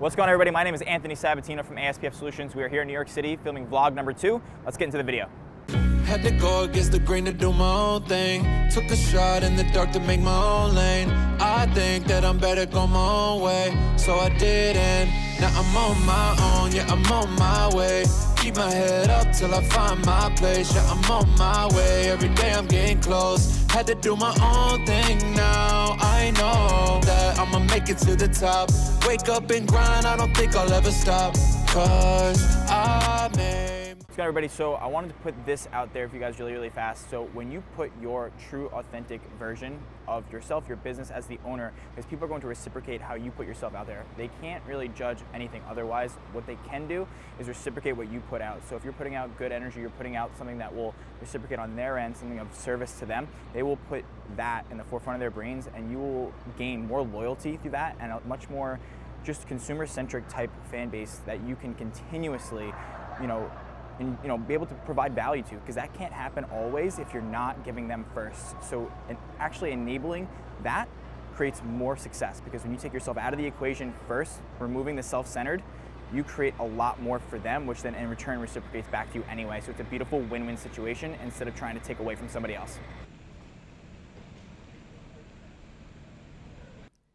What's going on, everybody? My name is Anthony Sabatino from ASPF Solutions. We are here in New York City filming vlog number 2. Let's get into the video. Had to go against the grain to do my own thing. Took a shot in the dark to make my own lane. I think that I'm better going my own way, so I didn't. Now I'm on my own, yeah, I'm on my way. Keep my head up till I find my place. Yeah, I'm on my way, every day I'm getting close. Had to do my own thing now. I know that I'ma make it to the top. Wake up and grind, I don't think I'll ever stop. Cause I made. What's going on, everybody? So I wanted to put this out there for you guys really fast. So when you put your true, authentic version of yourself, your business as the owner, because people are going to reciprocate how you put yourself out there. They can't really judge anything otherwise. What they can do is reciprocate what you put out. So if you're putting out good energy, you're putting out something that will reciprocate on their end, something of service to them, they will put that in the forefront of their brains, and you will gain more loyalty through that and a much more just consumer-centric type fan base that you can continuously, be able to provide value to, because that can't happen always if you're not giving them first. So actually enabling that creates more success, because when you take yourself out of the equation first, removing the self-centered, you create a lot more for them, which then in return reciprocates back to you anyway. So it's a beautiful win-win situation instead of trying to take away from somebody else.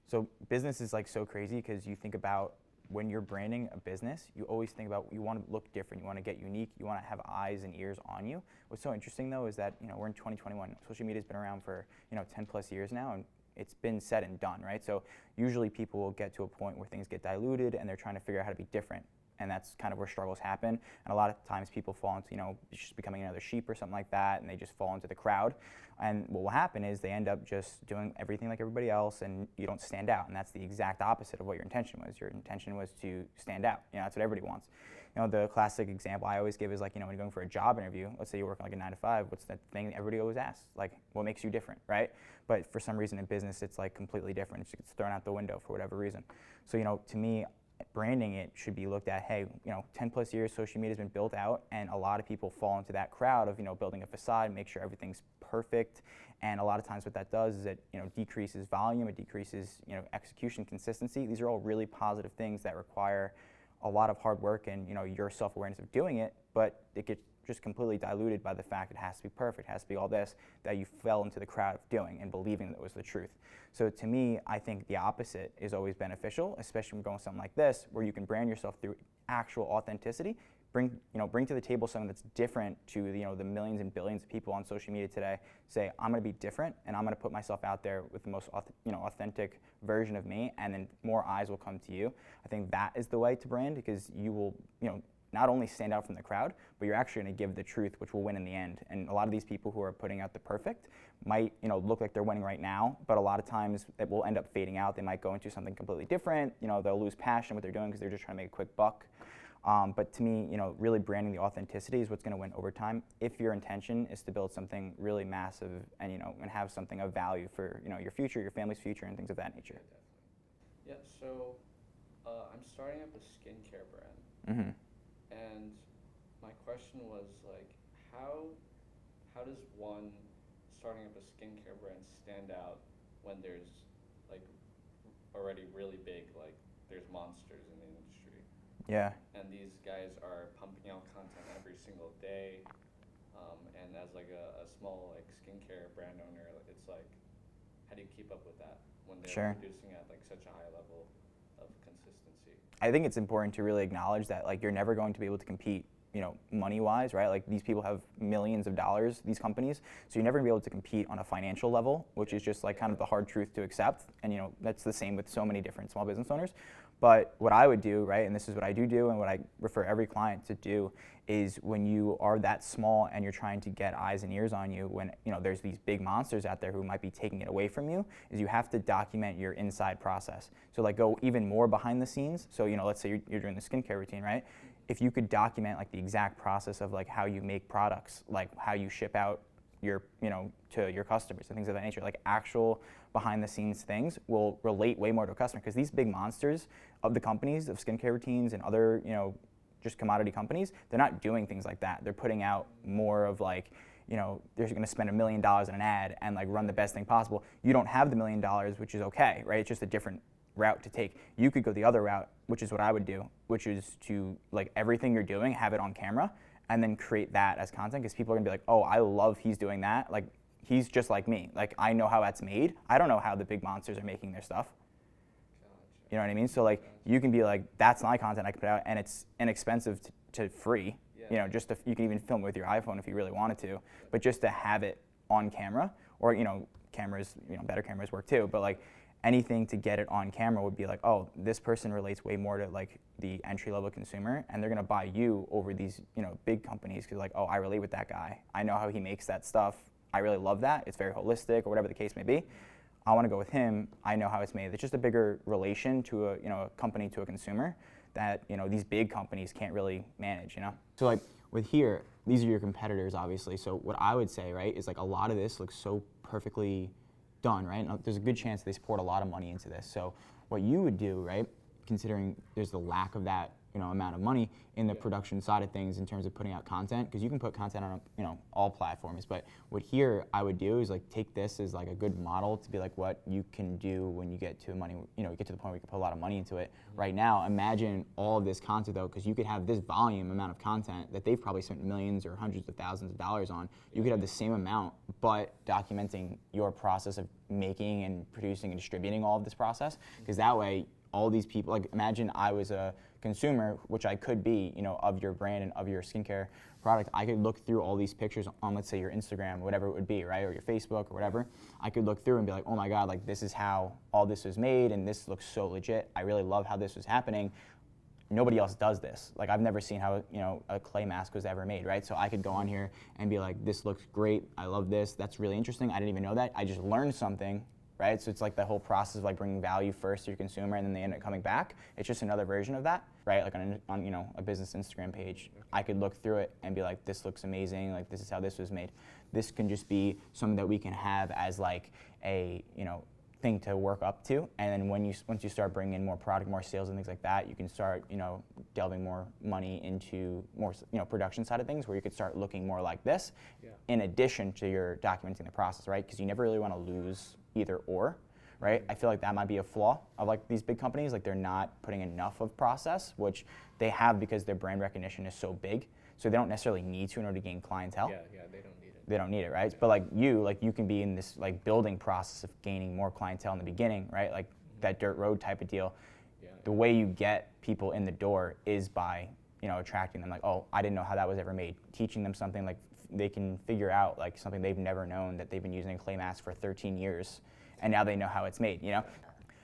So business is like so crazy, because you think about when you're branding a business, you always think about, you want to look different, you want to get unique, you want to have eyes and ears on you. What's so interesting though is that, we're in 2021. Social media's been around for, 10 plus years now, and it's been said and done, right? So usually people will get to a point where things get diluted and they're trying to figure out how to be different. And that's kind of where struggles happen. And a lot of times people fall into, just becoming another sheep or something like that, and they just fall into the crowd. And what will happen is they end up just doing everything like everybody else, and you don't stand out. And that's the exact opposite of what your intention was. Your intention was to stand out. That's what everybody wants. The classic example I always give is like, when you're going for a job interview, let's say you're working like a 9 to 5, what's the thing everybody always asks? Like, what makes you different, right? But for some reason in business, it's like completely different. It gets thrown out the window for whatever reason. So, to me, branding it should be looked at, hey, 10 plus years social media has been built out, and a lot of people fall into that crowd of, building a facade, make sure everything's perfect. And a lot of times what that does is it, decreases volume, it decreases, execution consistency. These are all really positive things that require a lot of hard work and, your self-awareness of doing it, but it gets just completely diluted by the fact it has to be perfect, it has to be all this, that you fell into the crowd of doing and believing that was the truth. So to me, I think the opposite is always beneficial, especially when you're going something like this, where you can brand yourself through actual authenticity, bring to the table something that's different to the millions and billions of people on social media today. Say, I'm going to be different, and I'm going to put myself out there with the most authentic version of me, and then more eyes will come to you. I think that is the way to brand, because you will not only stand out from the crowd, but you're actually going to give the truth, which will win in the end. And a lot of these people who are putting out the perfect might look like they're winning right now, but a lot of times it will end up fading out. They might go into something completely different. They'll lose passion in what they're doing because they're just trying to make a quick buck. But to me, really branding the authenticity is what's going to win over time, if your intention is to build something really massive and and have something of value for your future, your family's future, and things of that nature. Yeah. So I'm starting up a skincare brand. Mm-hmm. And my question was like, how does one starting up a skincare brand stand out when there's like already really big, like there's monsters in the industry? Yeah. And these guys are pumping out content every single day. And as like a small like skincare brand owner, it's like, how do you keep up with that when they're producing at like such a high level of consistency? I think it's important to really acknowledge that like you're never going to be able to compete, money-wise, right? Like these people have millions of dollars, these companies, so you're never gonna be able to compete on a financial level, which is just like kind of the hard truth to accept. And that's the same with so many different small business owners. But what I would do, right, and this is what I do and what I refer every client to do, is when you are that small and you're trying to get eyes and ears on you, when there's these big monsters out there who might be taking it away from you, is you have to document your inside process. So like go even more behind the scenes. So let's say you're doing the skincare routine, right? If you could document like the exact process of like how you make products, like how you ship out your to your customers and things of that nature, like actual behind the scenes things will relate way more to a customer, because these big monsters of the companies of skincare routines and other just commodity companies, they're not doing things like that. They're putting out more of like they're going to spend $1 million in an ad and like run the best thing possible. You don't have the $1 million, which is okay, right? It's just a different route to take. You could go the other route, which is what I would do, which is to like everything you're doing, have it on camera, and then create that as content, because people are gonna be like, oh, I love he's doing that. Like he's just like me. Like I know how that's made. I don't know how the big monsters are making their stuff. You know what I mean? So like you can be like, that's my content I can put out, and it's inexpensive to free. Yeah. You know, just you can even film it with your iPhone if you really wanted to, but just to have it on camera, or you know, cameras, you know, better cameras work too, but like anything to get it on camera would be like, oh, this person relates way more to like the entry level consumer, and they're gonna buy you over these, you know, big companies, because like, oh, I relate with that guy. I know how he makes that stuff. I really love that. It's very holistic, or whatever the case may be. I want to go with him. I know how it's made. It's just a bigger relation to a, you know, a company to a consumer that, you know, these big companies can't really manage, you know? So like with here, these are your competitors, obviously. So what I would say, right, is like a lot of this looks so perfectly done, right? And there's a good chance they support a lot of money into this. So what you would do, right, considering there's the lack of that, you know, amount of money in the production side of things in terms of putting out content, because you can put content on, you know, all platforms. But what here I would do is like take this as like a good model to be like what you can do when you get to money, you know, you get to the point where you can put a lot of money into it. Right now, imagine all of this content though, because you could have this volume amount of content that they've probably spent millions or hundreds of thousands of dollars on. You could have the same amount, but documenting your process of making and producing and distributing all of this process, because that way all these people, like imagine I was a consumer, which I could be, you know, of your brand and of your skincare product. I could look through all these pictures on, let's say, your Instagram, whatever it would be, right, or your Facebook or whatever. I could look through and be like, oh my God, like this is how all this was made, and this looks so legit. I really love how this was happening. Nobody else does this. Like I've never seen how, you know, a clay mask was ever made, right? So I could go on here and be like, this looks great. I love this. That's really interesting. I didn't even know that. I just learned something. Right? So it's like the whole process of like bringing value first to your consumer, and then they end up coming back. It's just another version of that, right? Like on you know, a business Instagram page, I could look through it and be like, this looks amazing. Like this is how this was made. This can just be something that we can have as like a, you know, thing to work up to. And then once you start bringing in more product, more sales and things like that, you can start, you know, delving more money into more, you know, production side of things, where you could start looking more like this, in addition to your documenting the process, right? Because you never really want to lose either or, right? I feel like that might be a flaw of like these big companies. Like they're not putting enough of process, which they have because their brand recognition is so big. So they don't necessarily need to in order to gain clientele. Yeah, they don't need it. They don't need it, right? But like you can be in this like building process of gaining more clientele in the beginning, right? Like that dirt road type of deal. Yeah. The way you get people in the door is by, you know, attracting them. Like, oh, I didn't know how that was ever made. Teaching them something, like they can figure out like something they've never known, that they've been using a clay mask for 13 years, and now they know how it's made, you know?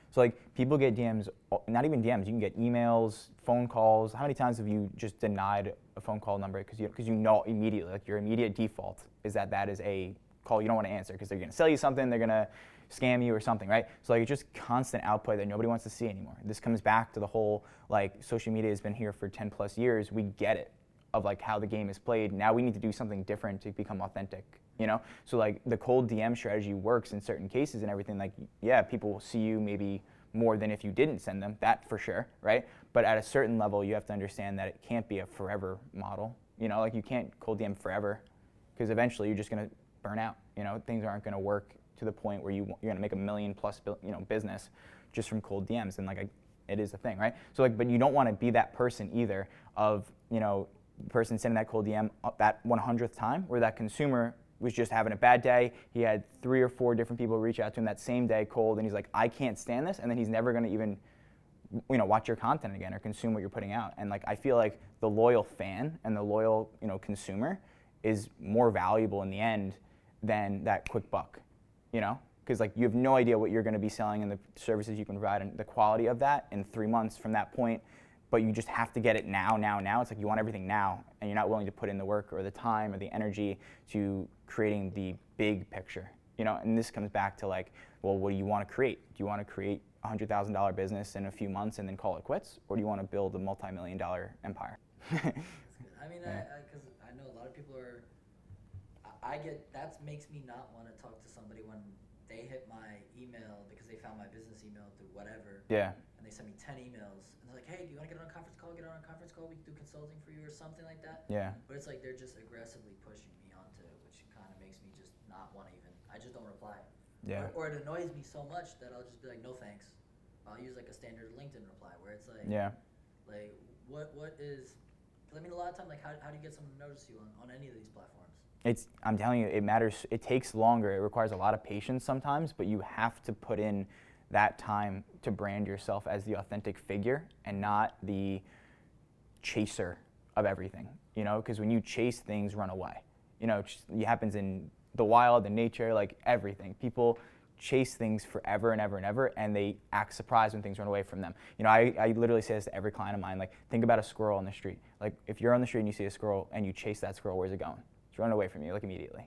So like people get DMs, not even DMs, you can get emails, phone calls. How many times have you just denied a phone call number because you know immediately, like your immediate default is that is a call you don't want to answer because they're going to sell you something, they're going to scam you or something, right? So like it's just constant output that nobody wants to see anymore. This comes back to the whole, like social media has been here for 10 plus years. We get it, of like how the game is played. Now we need to do something different to become authentic, you know? So like the cold DM strategy works in certain cases and everything. Like, yeah, people will see you maybe more than if you didn't send them, that for sure, right? But at a certain level, you have to understand that it can't be a forever model. You know, like you can't cold DM forever, because eventually you're just gonna burn out. You know, things aren't gonna work to the point where you're gonna make $1 million+ business just from cold DMs. And like it is a thing, right? So like, but you don't want to be that person either of, you know, the person sending that cold DM that 100th time, where that consumer was just having a bad day. He had 3 or 4 different people reach out to him that same day cold, and he's like, I can't stand this, and then he's never going to even, you know, watch your content again or consume what you're putting out. And like I feel like the loyal fan and the loyal, you know, consumer is more valuable in the end than that quick buck, you know? Because like you have no idea what you're going to be selling and the services you can provide and the quality of that in 3 months from that point. But you just have to get it now. It's like you want everything now, and you're not willing to put in the work or the time or the energy to creating the big picture, you know? And this comes back to like, well, what do you want to create? Do you want to create a $100,000 business in a few months and then call it quits? Or do you want to build a multi-million-dollar empire? I mean, because I know a lot of people are, I get, that makes me not want to talk to somebody when they hit my email because they found my business email through whatever. Yeah. And they send me 10 emails. And they're like, hey, do you want to get on a conference call? Get on a conference call. We can do consulting for you or something like that. Yeah. But it's like they're just aggressively pushing me onto it, which kind of makes me just not want to even, I just don't reply. Yeah. Or it annoys me so much that I'll just be like, no thanks. I'll use like a standard LinkedIn reply where it's like, Yeah. like what is, because I mean a lot of time, like how do you get someone to notice you on any of these platforms? I'm telling you, it matters. It takes longer. It requires a lot of patience sometimes, but you have to put in that time to brand yourself as the authentic figure and not the chaser of everything, because when you chase, things run away. It happens in the wild, in nature, like everything. People chase things forever and ever and ever, and they act surprised when things run away from them. I literally say this to every client of mine, like, think about a squirrel on the street. Like, if you're on the street and you see a squirrel and you chase that squirrel, where's it going? It's running away from you, like, immediately.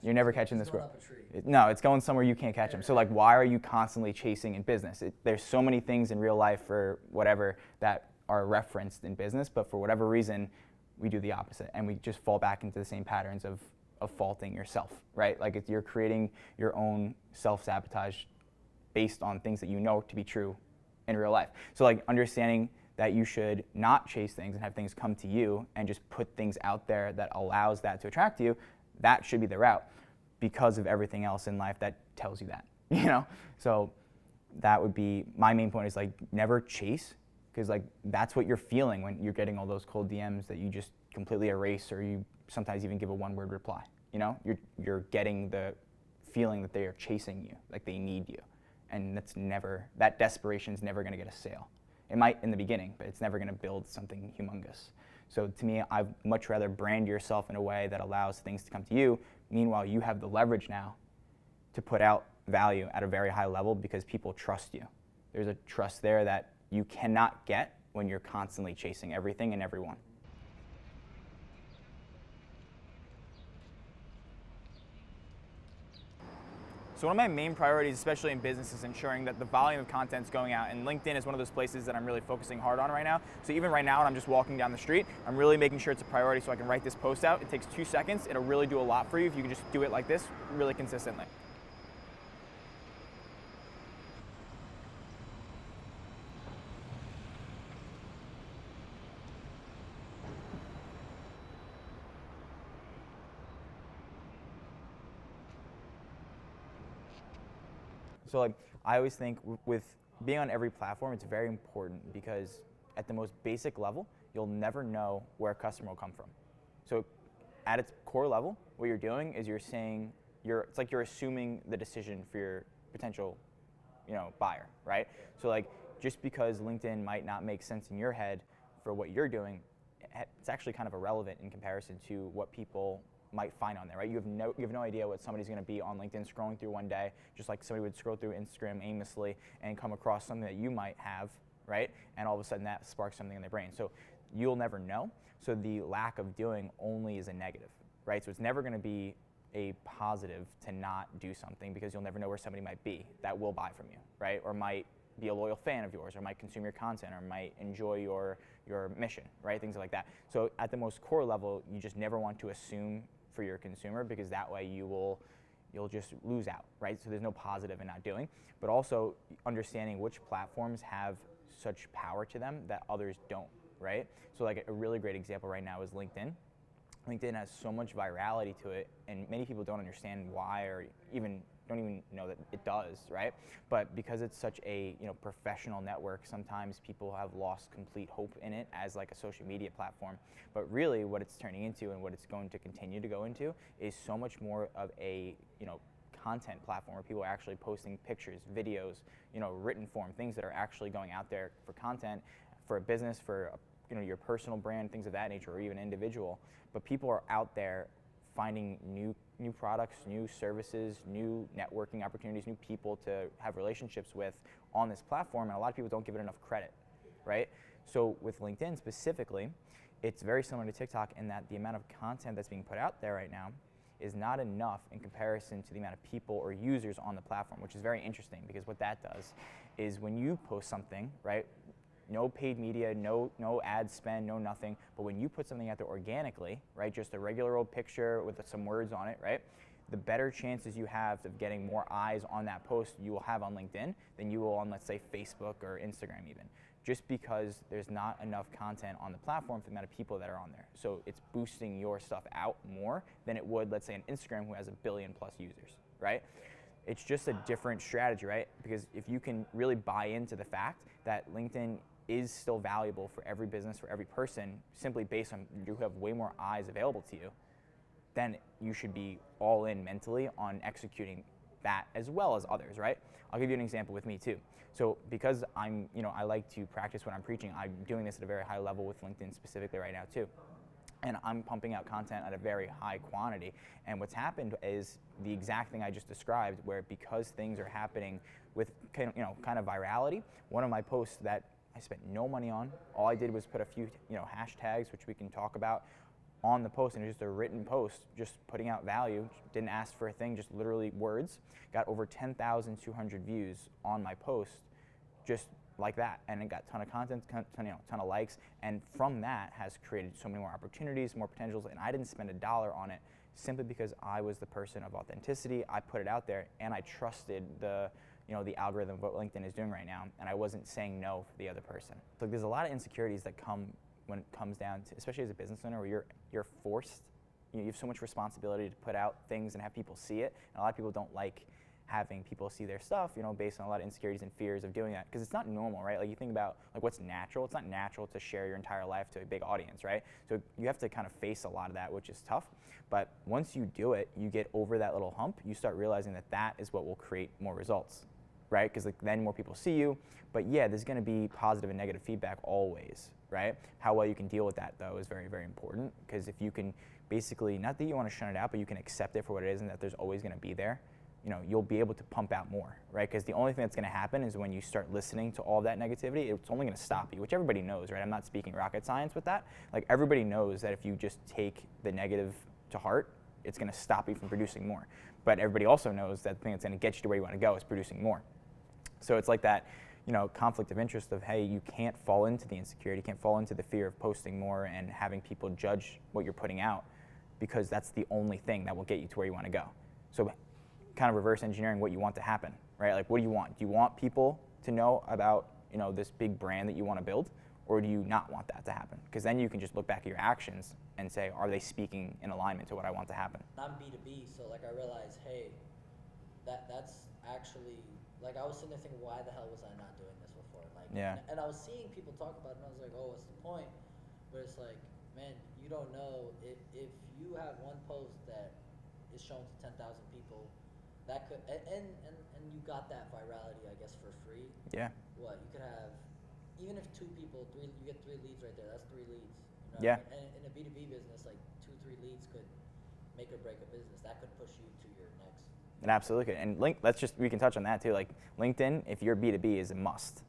You're never catching the squirrel. It's going up a tree. No, it's going somewhere you can't catch them. So, like, why are you constantly chasing in business? There's so many things in real life or whatever that are referenced in business, but for whatever reason, we do the opposite, and we just fall back into the same patterns of faulting yourself, right? Like, you're creating your own self-sabotage based on things that you know to be true in real life. So, like, understanding that you should not chase things and have things come to you and just put things out there that allows that to attract you, that should be the route, because of everything else in life that tells you that, So that would be my main point, is like, never chase, because like that's what you're feeling when you're getting all those cold DMs that you just completely erase, or you sometimes even give a one-word reply. You're getting the feeling that they are chasing you, like they need you, and that desperation's never going to get a sale. It might in the beginning, but it's never going to build something humongous. So to me, I'd much rather brand yourself in a way that allows things to come to you. Meanwhile, you have the leverage now to put out value at a very high level because people trust you. There's a trust there that you cannot get when you're constantly chasing everything and everyone. So one of my main priorities, especially in business, is ensuring that the volume of content is going out, and LinkedIn is one of those places that I'm really focusing hard on right now. So even right now, when I'm just walking down the street, I'm really making sure it's a priority so I can write this post out. It takes 2 seconds. It'll really do a lot for you if you can just do it like this, really consistently. So like, I always think with being on every platform, it's very important because at the most basic level, you'll never know where a customer will come from. So at its core level, what you're doing is it's like you're assuming the decision for your potential, buyer, right? So like, just because LinkedIn might not make sense in your head for what you're doing, it's actually kind of irrelevant in comparison to what people might find on there, right? You have no idea what somebody's going to be on LinkedIn scrolling through one day, just like somebody would scroll through Instagram aimlessly and come across something that you might have, right? And all of a sudden that sparks something in their brain. So you'll never know. So the lack of doing only is a negative, right? So it's never going to be a positive to not do something, because you'll never know where somebody might be that will buy from you, right? Or might be a loyal fan of yours, or might consume your content, or might enjoy your mission, right? Things like that. So at the most core level, you just never want to assume for your consumer, because that way you'll just lose out, right? So there's no positive in not doing, but also understanding which platforms have such power to them that others don't, right? So like a really great example right now is LinkedIn. LinkedIn has so much virality to it, and many people don't understand why, or don't even know that it does, right? But because it's such a professional network, sometimes people have lost complete hope in it as like a social media platform. But really, what it's turning into and what it's going to continue to go into is so much more of a content platform where people are actually posting pictures, videos, written form, things that are actually going out there for content, for a business, for your personal brand, things of that nature, or even individual. But people are out there finding new products, new services, new networking opportunities, new people to have relationships with on this platform, and a lot of people don't give it enough credit, right? So with LinkedIn specifically, it's very similar to TikTok in that the amount of content that's being put out there right now is not enough in comparison to the amount of people or users on the platform, which is very interesting, because what that does is when you post something, right, no paid media, no ad spend, no nothing. But when you put something out there organically, right, just a regular old picture with some words on it, right, the better chances you have of getting more eyes on that post you will have on LinkedIn than you will on, let's say, Facebook or Instagram even. Just because there's not enough content on the platform for the amount of people that are on there. So it's boosting your stuff out more than it would, let's say, on Instagram, who has 1 billion+ users, right? it's just a different strategy, right? Because if you can really buy into the fact that LinkedIn is still valuable for every business, for every person, simply based on you have way more eyes available to you, then you should be all in mentally on executing that as well as others, right? I'll give you an example with me too. So because I like to practice what I'm preaching, I'm doing this at a very high level with LinkedIn specifically right now too. And I'm pumping out content at a very high quantity. And what's happened is the exact thing I just described, where because things are happening with kind of virality, one of my posts that I spent no money on, all I did was put a few hashtags, which we can talk about, on the post, and it was just a written post, just putting out value, didn't ask for a thing, just literally words, got over 10,200 views on my post, just like that, and it got a ton of content, ton of likes, and from that has created so many more opportunities, more potentials, and I didn't spend $1 on it simply because I was the person of authenticity. I put it out there, and I trusted the algorithm of what LinkedIn is doing right now, and I wasn't saying no for the other person. So there's a lot of insecurities that come when it comes down to, especially as a business owner, where you're forced, you have so much responsibility to put out things and have people see it, and a lot of people don't like having people see their stuff, based on a lot of insecurities and fears of doing that, because it's not normal, right? Like, you think about what's natural. It's not natural to share your entire life to a big audience, right? So you have to kind of face a lot of that, which is tough. But once you do it, you get over that little hump, you start realizing that that is what will create more results, right? Because then more people see you. But yeah, there's going to be positive and negative feedback always, right? How well you can deal with that, though, is very, very important, because if you can basically, not that you want to shun it out, but you can accept it for what it is and that there's always going to be there, you'll be able to pump out more, right? Because the only thing that's going to happen is when you start listening to all that negativity, it's only going to stop you, which everybody knows, right? I'm not speaking rocket science with that. Like, everybody knows that if you just take the negative to heart, it's going to stop you from producing more. But everybody also knows that the thing that's going to get you to where you want to go is producing more. So it's like that, conflict of interest of, hey, you can't fall into the insecurity, you can't fall into the fear of posting more and having people judge what you're putting out, because that's the only thing that will get you to where you want to go. So kind of reverse engineering what you want to happen, right? Like, what do you want? Do you want people to know about, this big brand that you want to build, or do you not want that to happen? Because then you can just look back at your actions and say, are they speaking in alignment to what I want to happen? I'm B2B, so like I realized, hey, that's actually, like, I was sitting there thinking, why the hell was I not doing this before? Like, yeah. And I was seeing people talk about it, and I was like, oh, what's the point? But it's like, man, you don't know if you have one post that is shown to 10,000 people, that could, and you got that virality, I guess, for free. Yeah. What, you could have, even if you get 3 leads right there, that's 3 leads. Yeah. And in a B2B business, like 2-3 leads could make or break a business. That could push you to your next. It absolutely could. And we can touch on that too. Like, LinkedIn, if you're B2B, is a must.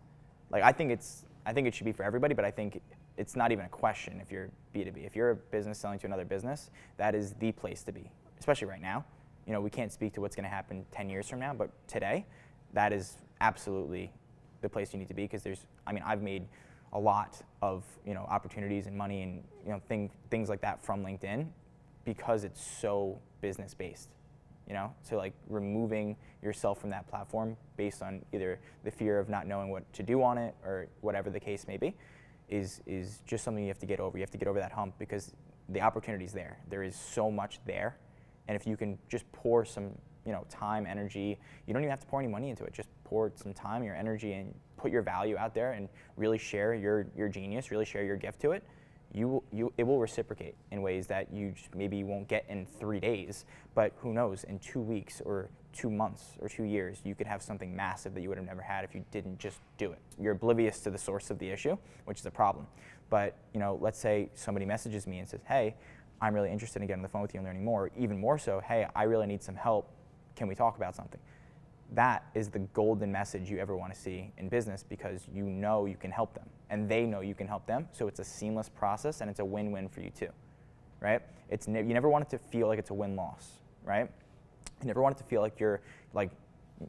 Like, I think it should be for everybody, but I think it's not even a question if you're B2B. If you're a business selling to another business, that is the place to be, especially right now. We can't speak to what's going to happen 10 years from now, but today, that is absolutely the place you need to be, because I've made a lot of, opportunities and money and, things like that from LinkedIn, because it's so business based, So, like, removing yourself from that platform based on either the fear of not knowing what to do on it or whatever the case may be is just something you have to get over. You have to get over that hump, because the opportunity's there. There is so much there. And if you can just pour some, time, energy, you don't even have to pour any money into it. Just pour some time, your energy, and put your value out there, and really share your genius, really share your gift to it. It will reciprocate in ways that you maybe won't get in 3 days, but who knows, in 2 weeks or 2 months or 2 years, you could have something massive that you would have never had if you didn't just do it. You're oblivious to the source of the issue, which is a problem. But, let's say somebody messages me and says, hey, I'm really interested in getting on the phone with you and learning more. Even more so, hey, I really need some help. Can we talk about something? That is the golden message you ever want to see in business, because you can help them, and they know you can help them. So it's a seamless process, and it's a win-win for you too, right? You never want it to feel like it's a win-loss, right? You never want it to feel like you're like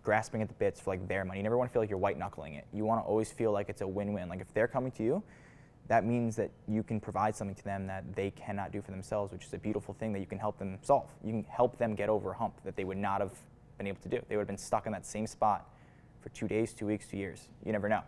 grasping at the bits for like their money. You never want to feel like you're white-knuckling it. You want to always feel like it's a win-win. Like, if they're coming to you, that means that you can provide something to them that they cannot do for themselves, which is a beautiful thing that you can help them solve. You can help them get over a hump that they would not have been able to do. They would have been stuck in that same spot for 2 days, 2 weeks, 2 years. You never know.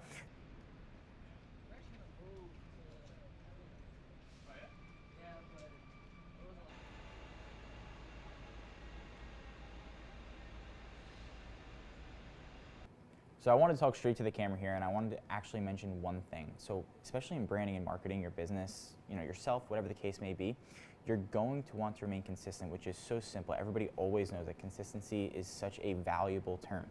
So I wanted to talk straight to the camera here, and I wanted to actually mention one thing. So especially in branding and marketing, your business, yourself, whatever the case may be, you're going to want to remain consistent, which is so simple. Everybody always knows that consistency is such a valuable term.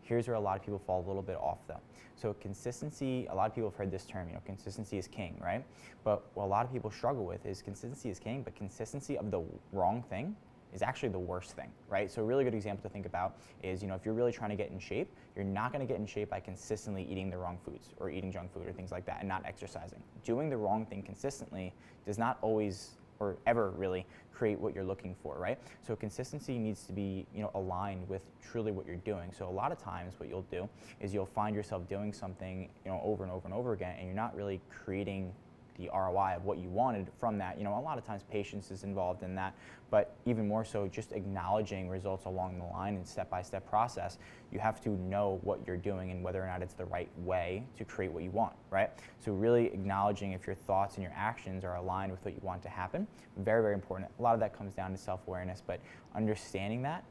Here's where a lot of people fall a little bit off though. So consistency, a lot of people have heard this term, consistency is king, right? But what a lot of people struggle with is consistency is king, but consistency of the wrong thing is actually the worst thing, right? So a really good example to think about is, if you're really trying to get in shape, you're not gonna get in shape by consistently eating the wrong foods or eating junk food or things like that and not exercising. Doing the wrong thing consistently does not always or ever really create what you're looking for, right? So consistency needs to be, aligned with truly what you're doing. So a lot of times what you'll do is you'll find yourself doing something, over and over and over again, and you're not really creating the ROI of what you wanted from that. A lot of times patience is involved in that, but even more so just acknowledging results along the line and step-by-step process. You have to know what you're doing and whether or not it's the right way to create what you want, right? So really acknowledging if your thoughts and your actions are aligned with what you want to happen, very, very important. A lot of that comes down to self-awareness, but understanding that,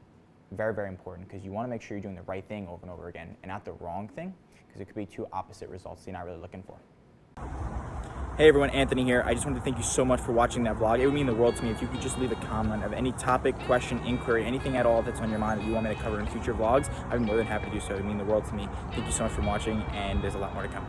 very, very important, because you want to make sure you're doing the right thing over and over again and not the wrong thing, because it could be two opposite results that you're not really looking for. Hey everyone, Anthony here. I just wanted to thank you so much for watching that vlog. It would mean the world to me if you could just leave a comment of any topic, question, inquiry, anything at all that's on your mind that you want me to cover in future vlogs. I'd be more than happy to do so. It would mean the world to me. Thank you so much for watching, and there's a lot more to come.